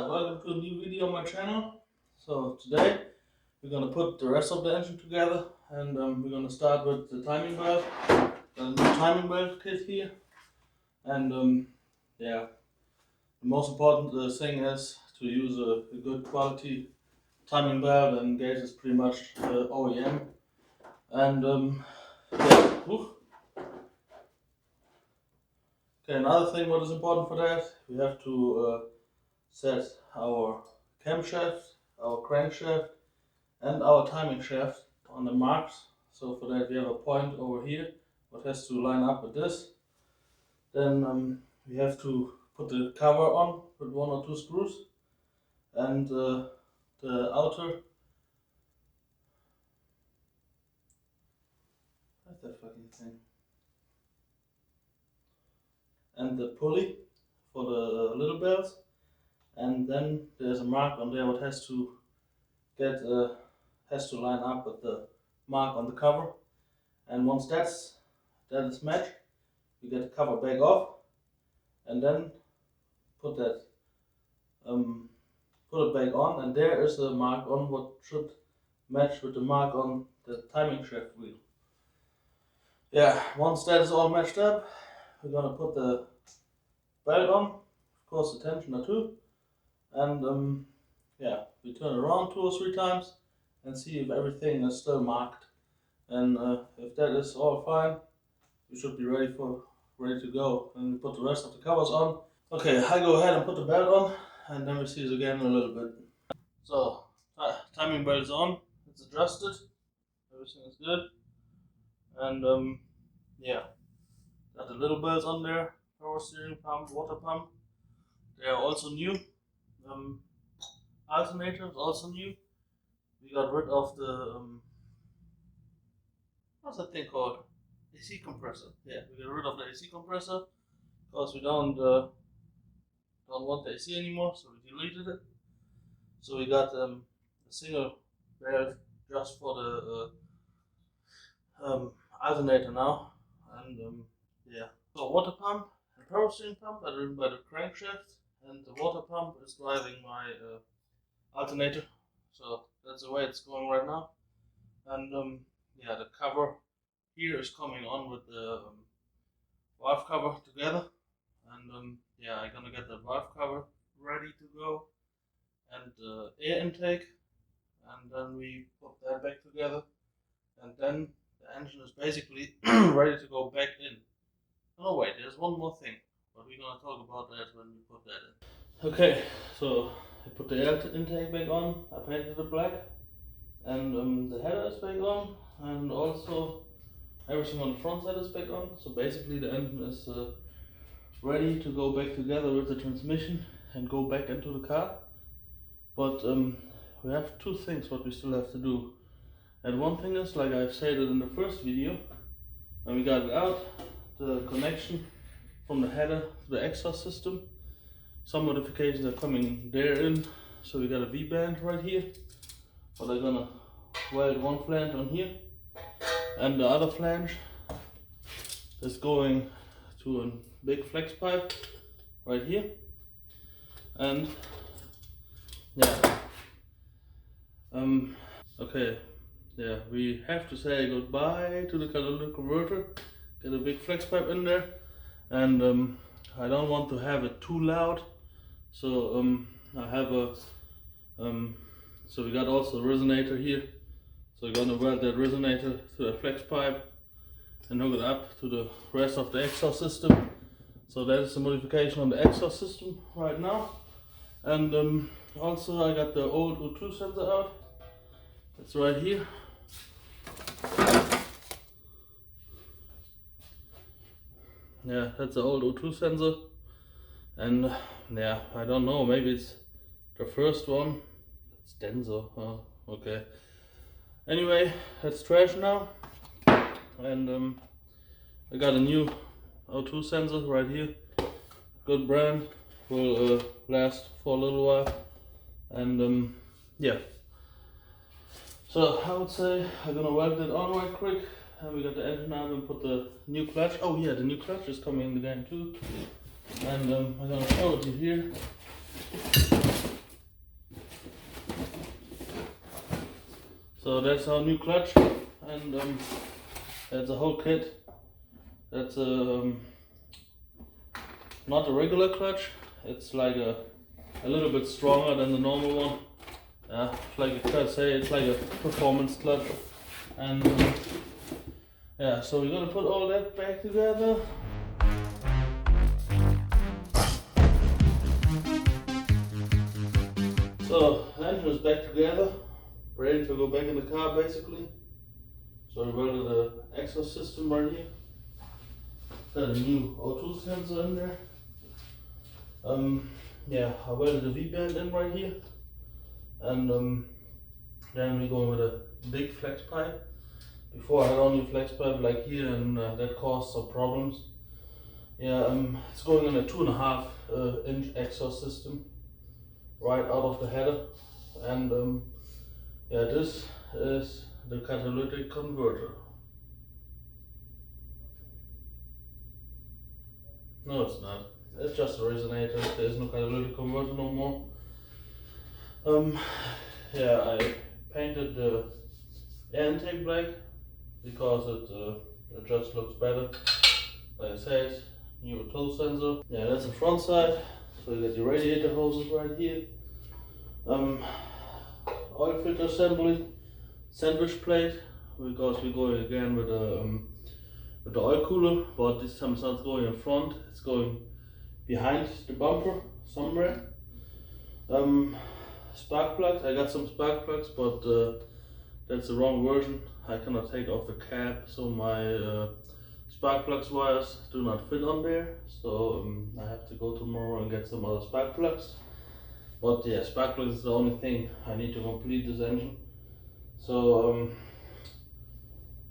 welcome to a new video on my channel. So today we're gonna put the rest of the engine together, and we're gonna start with the timing belt. The new timing belt kit here, and yeah, the most important thing is to use a good quality timing belt, and gauge is pretty much OEM. And yeah, whew. Okay, another thing what is important for that, we have to set our camshaft, our crankshaft, and our timing shaft on the marks. So for that we have a point over here what has to line up with this. Then we have to put the cover on with 1 or 2 screws, and the outer, what's that fucking thing, and the pulley for the little belts. And then there's a mark on there what has to get has to line up with the mark on the cover. And once that is matched, you get the cover back off, and then put that put it back on, and there is the mark on what should match with the mark on the timing shaft wheel. Yeah, once that is all matched up, we're gonna put the belt on, of course the tensioner too, and yeah, we turn it around 2 or 3 times and see if everything is still marked. And if that is all fine, you should be ready to go. And we put the rest of the covers on. Okay, I go ahead and put the belt on, and then we see it again in a little bit. So timing belt is on, it's adjusted, everything is good, and yeah, got the little belts on there, power steering pump, water pump. They are also new. Alternator is also new. We got rid of the what's that thing called? AC compressor. Yeah, we got rid of the AC compressor because we don't want the AC anymore, so we deleted it. So we got a single belt just for the alternator now, and yeah. So water pump and power steering pump are driven by the crankshaft, and the water pump is driving my alternator. So that's the way it's going right now. And yeah, the cover here is coming on with the valve cover together, and yeah, I'm gonna get the valve cover ready to go, and the air intake, and then we put that back together, and then the engine is basically ready to go back in. Oh wait, there's one more thing, but we're gonna talk about that when we put that in. Okay, so I put the air intake back on, I painted it black, and the header is back on, and also everything on the front side is back on. So basically the engine is ready to go back together with the transmission and go back into the car. But we have 2 things what we still have to do. And one thing is, like I've said it in the first video, when we got it out, the connection from the header to the exhaust system, some modifications are coming there in. So we got a V-band right here, but I'm gonna weld one flange on here, and the other flange is going to a big flex pipe right here. And yeah, okay, yeah, we have to say goodbye to the catalytic converter, get a big flex pipe in there, and I don't want to have it too loud, so I have a so we got also a resonator here. So we're gonna weld that resonator to the flex pipe and hook it up to the rest of the exhaust system. So that is the modification on the exhaust system right now. And also I got the old O2 sensor out. It's right here. Yeah, that's the old O2 sensor. And yeah, I don't know, maybe it's the first one. It's Denso, oh, okay. Anyway, that's trash now, and I got a new O2 sensor right here, good brand, will last for a little while, and yeah. So I would say I'm gonna weld it on right quick, and we got the engine out and put the new clutch. Oh yeah, the new clutch is coming in the game too, and I'm gonna show it to you here. So that's our new clutch, and that's a whole kit. That's not a regular clutch. It's like a little bit stronger than the normal one. Yeah, like I could say, it's like a performance clutch. And yeah, so we're gonna put all that back together. So the engine is back together, ready to go back in the car basically. So we welded the exhaust system right here. Got a new O2 sensor in there. Yeah, I welded the V-band in right here. And then we're going with a big flex pipe. Before I had only flex pipe like here, and that caused some problems. Yeah, it's going in a 2.5 inch exhaust system right out of the header. And yeah, this is the catalytic converter. No, it's not. It's just a resonator. There's no catalytic converter no more. Yeah, I painted the air intake black because it just looks better. Like I said, new toe sensor. Yeah, that's the front side. So you got your radiator hoses right here. Oil filter assembly, sandwich plate, because we're going again with the oil cooler, but this time it's not going in front, it's going behind the bumper somewhere. Spark plugs, I got some spark plugs, but that's the wrong version. I cannot take off the cap, so my spark plugs wires do not fit on there. So I have to go tomorrow and get some other spark plugs. But yeah, spark plugs is the only thing I need to complete this engine. So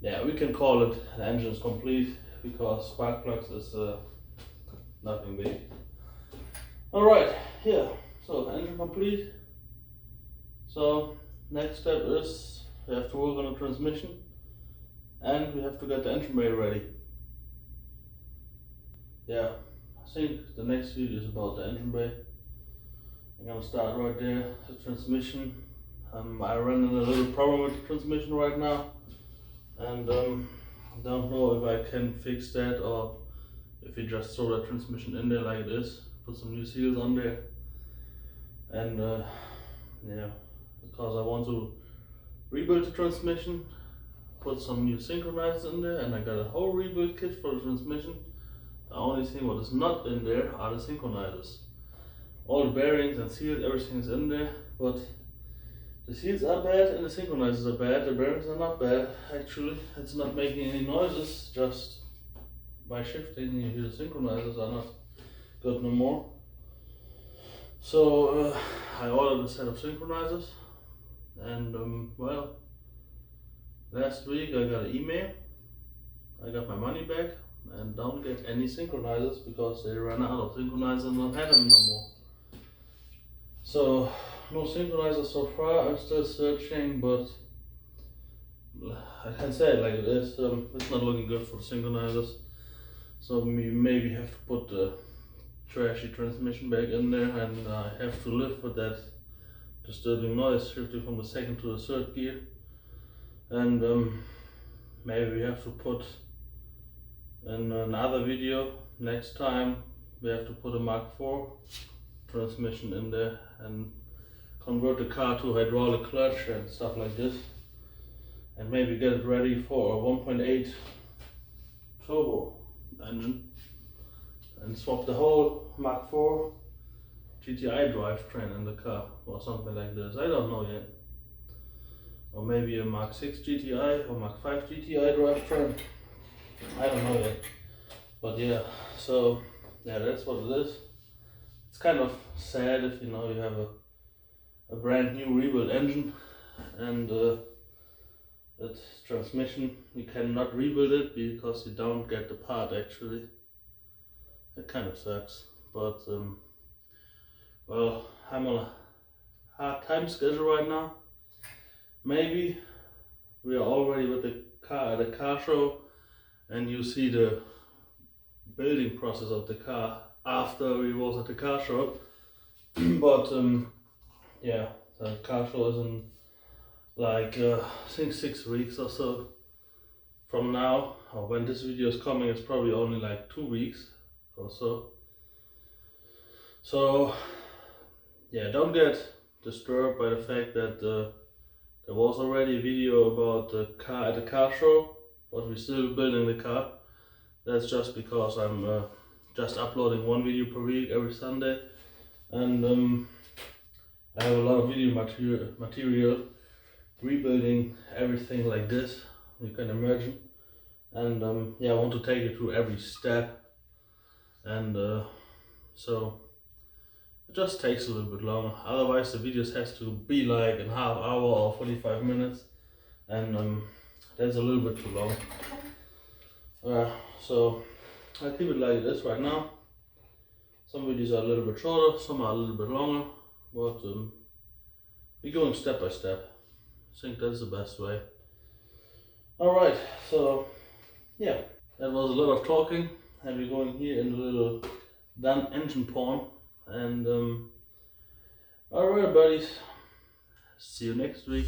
yeah, we can call it the engine is complete because spark plugs is nothing big. Alright, yeah, so engine complete. So next step is we have to work on the transmission and we have to get the engine bay ready. Yeah, I think the next video is about the engine bay. I'm gonna start right there, the transmission. I ran into a little problem with the transmission right now, and don't know if I can fix that or if you just throw the transmission in there like it is, put some new seals on there, and yeah, because I want to rebuild the transmission, put some new synchronizers in there, and I got a whole rebuild kit for the transmission. The only thing what is not in there are the synchronizers. All the bearings and seals, everything is in there, but the seals are bad and the synchronizers are bad. The bearings are not bad, actually. It's not making any noises, just by shifting you hear the synchronizers are not good no more. So I ordered a set of synchronizers, and well, last week I got an email. I got my money back and don't get any synchronizers because they ran out of synchronizers and don't have them no more. So no synchronizers so far. I'm still searching, but I can say it like it is. It's not looking good for synchronizers. So we maybe have to put the trashy transmission back in there, and I have to live with that disturbing noise shifting from the second to the third gear. And maybe we have to put in another video next time. We have to put a Mark IV transmission in there and convert the car to hydraulic clutch and stuff like this, and maybe get it ready for a 1.8 turbo engine and swap the whole Mark IV GTI drivetrain in the car or something like this. I don't know yet. Or maybe a Mark 6 GTI or Mark 5 GTI drivetrain. I don't know yet. But yeah, so yeah, that's what it is. It's kind of sad if you know you have a brand new rebuild engine and that transmission, you cannot rebuild it because you don't get the part actually. It kind of sucks, but well, I'm on a hard time schedule right now. Maybe we are already with the car at the car show and you see the building process of the car after we was at the car show. But yeah, the car show is in like I think 6 weeks or so from now, or when this video is coming, it's probably only like 2 weeks or so. So yeah, don't get disturbed by the fact that there was already a video about the car at the car show, but we're still building the car. That's just because I'm just uploading one video per week every Sunday, and I have a lot of video material rebuilding everything like this, you can imagine. And yeah, I want to take you through every step, and so it just takes a little bit longer. Otherwise the videos has to be like in half hour or 45 minutes, and that's a little bit too long. So I keep it like this right now. Some videos are a little bit shorter, some are a little bit longer, but we're going step by step. I think that's the best way. Alright, so yeah, that was a lot of talking, and we're going here in the little done engine pawn. And alright buddies, see you next week.